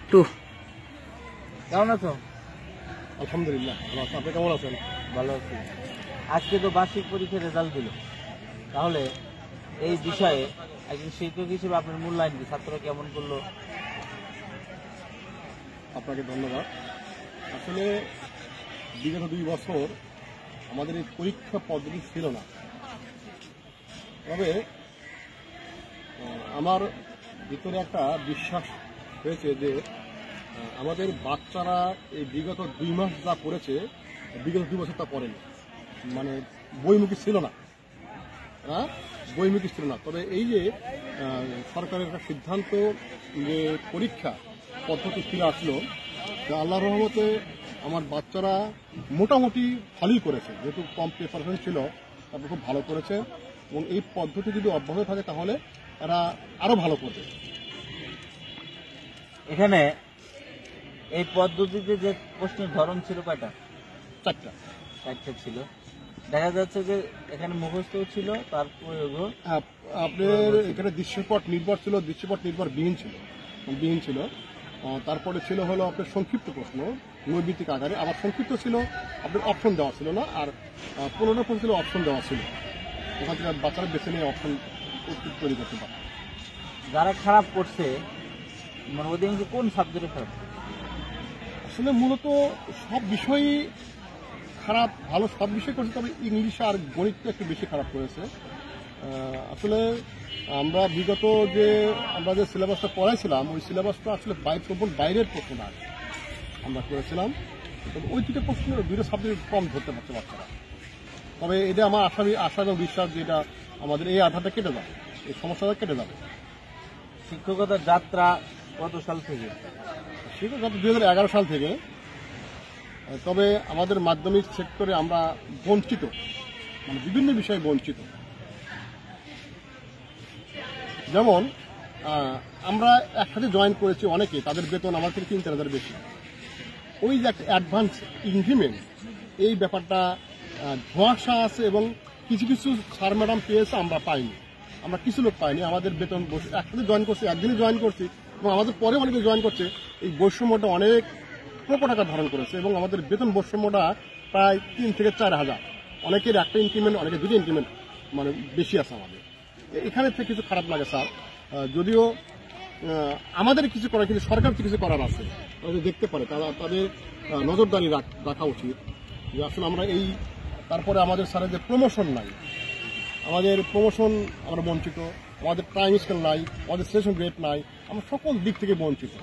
একটু কেমন আছো? আলহামদুলিল্লাহ ভালো আছি। আপনি কেমন আছেন? ভালো আছি। আজকে তো বার্ষিক পরীক্ষার রেজাল্ট দিল, তাহলে এই বিষয়ে একজন শিক্ষক হিসেবে আপনার মূল্যায়ন কি? ছাত্ররা কেমন করলো? আপনাকে ধন্যবাদ। আসলে বিগত 2 বছর আমাদের এই পরীক্ষা পদ্ধতি ছিল না, তবে আমার ভিতরে একটা বিশ্বাস হয়েছে যে আমাদের বাচ্চারা এই বিগত 2 মাস যা করেছে, বিগত 2 বছর তা করেনি, মানে বইমুখী ছিল না, বইমুখী ছিল না। তবে এই যে সরকারের একটা সিদ্ধান্ত যে পরীক্ষা পদ্ধতি ফিরে আসলো, আল্লাহর রহমতে আমার বাচ্চারা মোটামুটি ভালোই করেছে, যেহেতু কম প্রিপারেশন ছিল তারপর খুব ভালো করেছে, এবং এই পদ্ধতি যদি অব্যাহত থাকে তাহলে এরা আরো ভালো করবে। এখানে এই পদ্ধতিতে যে প্রশ্নের ধরন ছিল কয়টা? 4টা ছিল। দেখা যাচ্ছে যে এখানে মুখস্থ ছিল, তার প্রয়োগও আপনার এখানে দৃশ্যপট নির্ভর ছিল, দৃশ্যপট নির্ভর বিহীন ছিল। তারপরে ছিল হলো আপনার সংক্ষিপ্ত প্রশ্ন নৈমিত্তিক আকারে, আবার সংক্ষিপ্ত ছিল আপনার অপশন দেওয়া ছিল না, আর 15টা প্রশ্ন ছিল অপশন দেওয়া ছিল। ওখান থেকে বাচ্চারা বেছে নিয়ে অপশন তৈরি করতে পারে। যারা খারাপ করছে মানে অধিকাংশ কোন সাবজেক্টে খারাপ? আসলে মূলত সব বিষয়ই খারাপ, ভালো সব বিষয় করছে, তবে ইংলিশ আর গণিতটা একটু বেশি খারাপ করেছে। আসলে আমরা বিগত আমরা যে সিলেবাসটা পড়াইছিলাম, ওই সিলেবাসটা আসলে সম্পূর্ণ বাইরের প্রশ্ন না আমরা করেছিলাম। ওই 2টা প্রশ্নের 2টা সাবজেক্ট কম ধরতে পারছে বাচ্চারা। তবে এটা আমার আশা এবং বিশ্বাস যে এটা আমাদের এই আধারটা কেটে যাবে, এই সমস্যাটা কেটে যাবে। শিক্ষকতার যাত্রা কত সাল থেকে? শিক্ষকতা 2011 সাল থেকে। তবে আমাদের মাধ্যমিক সেক্টরে আমরা বঞ্চিত, মানে বিভিন্ন বিষয়ে বঞ্চিত। যেমন আমরা একসাথে জয়েন করেছি অনেকে, তাদের বেতন আমার থেকে 3-4 হাজার বেশি। ওই যে একটা অ্যাডভান্স ইনক্রিমেন্ট, এই ব্যাপারটা ধোঁয়াশা আছে, এবং কিছু কিছু স্যার ম্যাডাম পেয়েছে, আমরা পাইনি, আমরা কিছু লোক পাইনি। আমাদের বেতন একসাথে জয়েন করছি, একদিনে জয়েন করছি, এবং আমাদের পরে অনেকে জয়েন করছে। এই বৈষম্যটা অনেক প্রকট আকার ধারণ করেছে, এবং আমাদের বেতন বৈষম্যটা প্রায় 3 থেকে 4 হাজার। অনেকের একটা ইনক্রিমেন্ট, অনেকের 2টা ইনক্রিমেন্ট মানে বেশি আছে আমাদের। এখানে থেকে কিছু খারাপ লাগে স্যার, যদিও আমাদের কিছু করার, কিন্তু সরকার কিছু করার আছে, তাদের দেখতে পারে, তাদের নজরদারি রাখা উচিত যে আসলে আমরা এই। তারপরে আমাদের স্যারের যে প্রমোশন নাই, আমাদের প্রমোশন আমরা বঞ্চিত, আমাদের প্রাইম স্কেল নাই, আমাদের সেশন গ্রেড নাই, আমরা সকল দিক থেকে বঞ্চিত।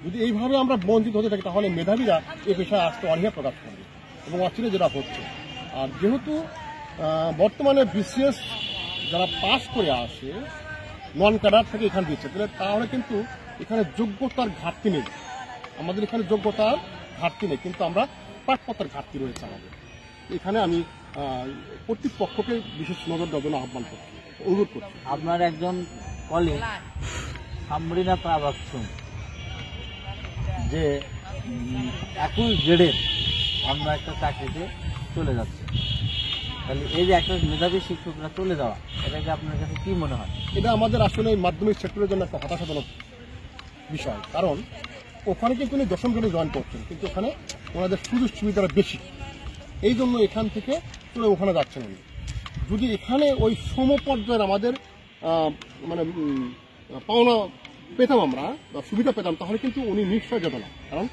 যদি এইভাবে আমরা বঞ্চিত হতে থাকি তাহলে মেধাবীরা এই পেশায় আসতে অনীহা প্রকাশ করবে, এবং অচিরে যেটা হচ্ছে। আর যেহেতু বর্তমানে বিসিএস যারা পাস করে আসে নন ক্যাডার থেকে এখানে দিচ্ছে, তাহলে কিন্তু এখানে যোগ্যতার ঘাটতি নেই, আমাদের এখানে যোগ্যতার ঘাটতি নেই, কিন্তু আমরা প্রাপ্যতার ঘাটতি রয়েছে আমাদের এখানে। আমি কর্তৃপক্ষকে বিশেষ নজর দেওয়ার জন্য অনুরোধ করছি। আপনার একজন কলিগ সামরিনা পাবাকসুম যে 21 গ্রেডের আমরা একটা চাকরিতে চলে যাচ্ছে, তাহলে এই যে একটা মেধাবী শিক্ষকরা চলে যাওয়া, এটাকে আপনার কাছে কি মনে হয়? এটা আমাদের আসলে মাধ্যমিক সেক্টরের জন্য একটা হতাশাজনক বিষয়, কারণ ওখানে কিন্তু উনি 10ম গ্রেডে জয়েন করছেন, কিন্তু ওখানে ওনাদের সুযোগ সুবিধাটা বেশি, এই জন্য এখান থেকে চলে ওখানে যাচ্ছেন উনি। যদি এখানে ওই সমপর্যায়ের আমাদের মানে পাওনা পেতাম আমরা বা সুবিধা পেতাম, তাহলে কিন্তু উনি নিশ্চয় যেত না। কারণ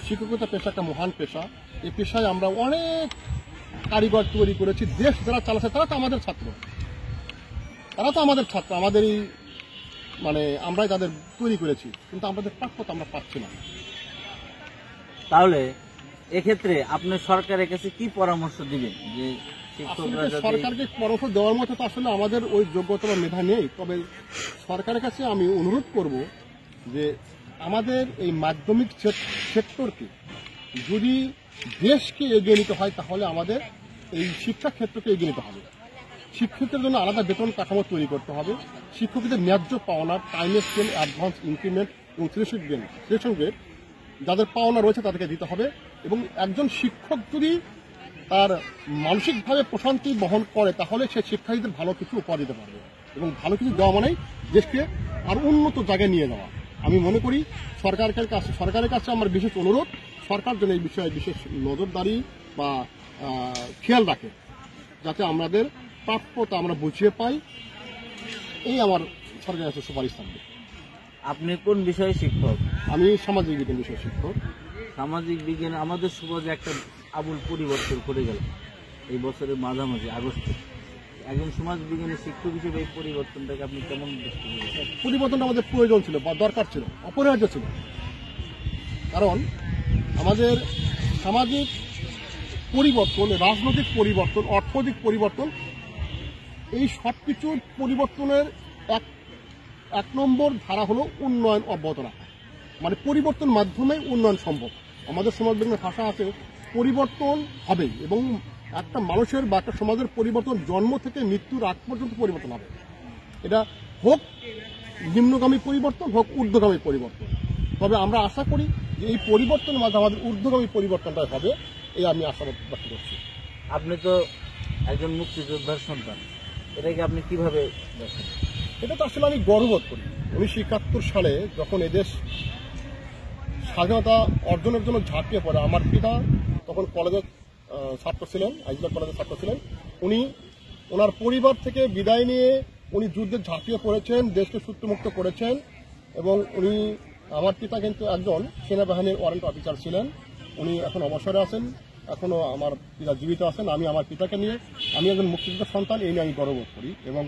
শিক্ষকতা পেশা একটা মহান পেশা, এই পেশায় আমরা অনেক কারিগর তৈরি করেছি। দেশ যারা চালাচ্ছে তারা তো আমাদের ছাত্র, আমাদেরই মানে আমরাই তাদের তৈরি করেছি, কিন্তু আমাদের প্রাপ্যতা আমরা পাচ্ছি না। তাহলে এক্ষেত্রে আপনি সরকারের কাছে কি পরামর্শ দিবেন? যে সরকারকে পরামর্শ দেওয়ার মতো তো আসলে আমাদের ওই যোগ্যতা বা মেধা নেই, তবে সরকারের কাছে আমি অনুরোধ করব যে আমাদের এই মাধ্যমিক সেক্টরকে যদি দেশকে এগিয়ে নিতে হয়, তাহলে আমাদের এই শিক্ষা ক্ষেত্রকে এগিয়ে নিতে হবে। শিক্ষকদের জন্য আলাদা বেতন কাঠামো তৈরি করতে হবে, শিক্ষকদের ন্যায্য পাওনা, টাইম স্কেল, অ্যাডভান্স ইনক্রিমেন্ট এবং সেশন গ্রেড যাদের পাওনা রয়েছে তাদেরকে দিতে হবে। এবং একজন শিক্ষক যদি তার মানসিকভাবে প্রশান্তি বহন করে, তাহলে সে শিক্ষার্থীদের ভালো কিছু উপহার দিতে পারবে, এবং ভালো কিছু দেওয়া মানেই দেশকে আর উন্নত জায়গায় নিয়ে যাওয়া। আমি মনে করি সরকারের কাছে আমার বিশেষ অনুরোধ, সরকার যেন এই বিষয়ে বিশেষ নজরদারি বা খেয়াল রাখে, যাতে আমাদের প্রাপ্যতা আমরা বুঝিয়ে পাই। এই আমার সরকারের কাছে সুপারিশ থাকবে। আপনি কোন বিষয়ে শিক্ষক? আমি সামাজিক বিজ্ঞান বিষয়ে শিক্ষক। সামাজিক বিজ্ঞানে আমাদের সমাজে একটা আমূল পরিবর্তন করে গেল এই বছরের মাঝামাঝি আগস্টে। একজন সমাজ বিজ্ঞানের শিক্ষক হিসেবে এই পরিবর্তনটাকে আপনি কেমন দেখতে পারেন? পরিবর্তনটা আমাদের প্রয়োজন ছিল বা দরকার ছিল, অপরিহার্য ছিল। কারণ আমাদের সামাজিক পরিবর্তন, রাজনৈতিক পরিবর্তন, অর্থনৈতিক পরিবর্তন, এই সব কিছুর পরিবর্তনের এক নম্বর ধারা হলো উন্নয়ন অব্যাহত রাখা। মানে পরিবর্তন মাধ্যমে উন্নয়ন সম্ভব। আমাদের সমাজ বিজ্ঞানের ভাষা আছে পরিবর্তন হবেই, এবং একটা মানুষের বা একটা সমাজের পরিবর্তন জন্ম থেকে মৃত্যুর আগ পর্যন্ত পরিবর্তন হবে। এটা হোক নিম্নগামী পরিবর্তন, হোক ঊর্ধ্বগামী পরিবর্তন। তবে আমরা আশা করি যে এই পরিবর্তনের মাঝে আমাদের ঊর্ধ্বগামী পরিবর্তনটা হবে, এই আমি আশাবাদ ব্যক্ত করছি। আপনি তো একজন মুক্তিযোদ্ধার সন্তান, এটাকে আপনি কিভাবে দেখেন? এটা তো আসলে আমি গর্ববোধ করি। 1971 সালে যখন এদেশ স্বাধীনতা অর্জনের জন্য ঝাঁপিয়ে পড়ে, আমার পিতা তখন কলেজের ছাত্র ছিলেন, আইজলা কলেজের ছাত্র ছিলেন। উনি ওনার পরিবার থেকে বিদায় নিয়ে উনি যুদ্ধে ঝাঁপিয়ে পড়েছেন, দেশকে শত্রুমুক্ত করেছেন। এবং উনি, আমার পিতা কিন্তু একজন সেনাবাহিনীর ওয়ারেন্ট অফিসার ছিলেন। উনি এখন অবসরে আছেন, এখনো আমার পিতা জীবিত আছেন। আমি আমার পিতাকে নিয়ে, আমি একজন মুক্তিযোদ্ধার সন্তান, এই নিয়ে আমি গর্ববোধ করি। এবং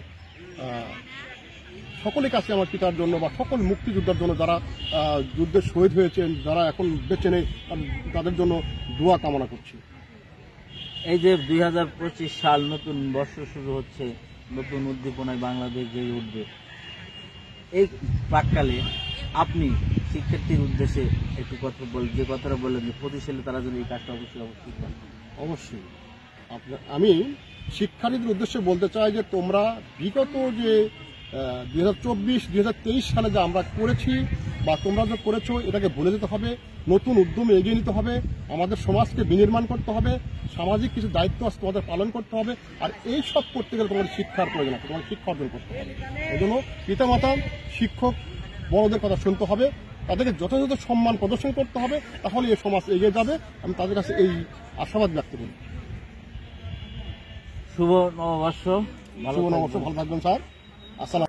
সকলের কাছে আমার পিতার জন্য বা সকল মুক্তিযোদ্ধার জন্য যারা যুদ্ধে শহীদ হয়েছেন, যারা এখন বেঁচে নেই, তাদের জন্য দোয়া কামনা করছি। এই যে 2025 সাল নতুন বর্ষ শুরু হচ্ছে, নতুন উদ্দীপনায় বাংলাদেশ যে উঠবে, এই প্রাককালে আপনি শিক্ষার্থীর উদ্দেশ্যে একটু কথা যে কথাটা বললেন যে 25 সালে তারা যদি এই কাজটা অবশ্যই করেন। অবশ্যই আমি শিক্ষার্থীদের উদ্দেশ্যে বলতে চাই যে তোমরা বিগত যে 2024-2023 সালে যা আমরা করেছি বা তোমরা যা করেছো, এটাকে ভুলে যেতে হবে। নতুন উদ্যমে এগিয়ে নিতে হবে, আমাদের সমাজকে বিনির্মাণ করতে হবে, সামাজিক কিছু দায়িত্ব আছে তোমাদের পালন করতে হবে। আর এই সব করতে গেলে তোমাদের শিক্ষার প্রয়োজন আছে, তোমাদের শিক্ষা অর্জন করতে হবে। এই জন্য পিতামাতা, শিক্ষক, বড়দের কথা শুনতে হবে, তাদেরকে যথাযথ সম্মান প্রদর্শন করতে হবে, তাহলে এই সমাজ এগিয়ে যাবে। আমি তাদের কাছে এই আশাবাদ ব্যক্ত করি। শুভ নববর্ষ, ভালো থাকবেন স্যার। আসসালাম।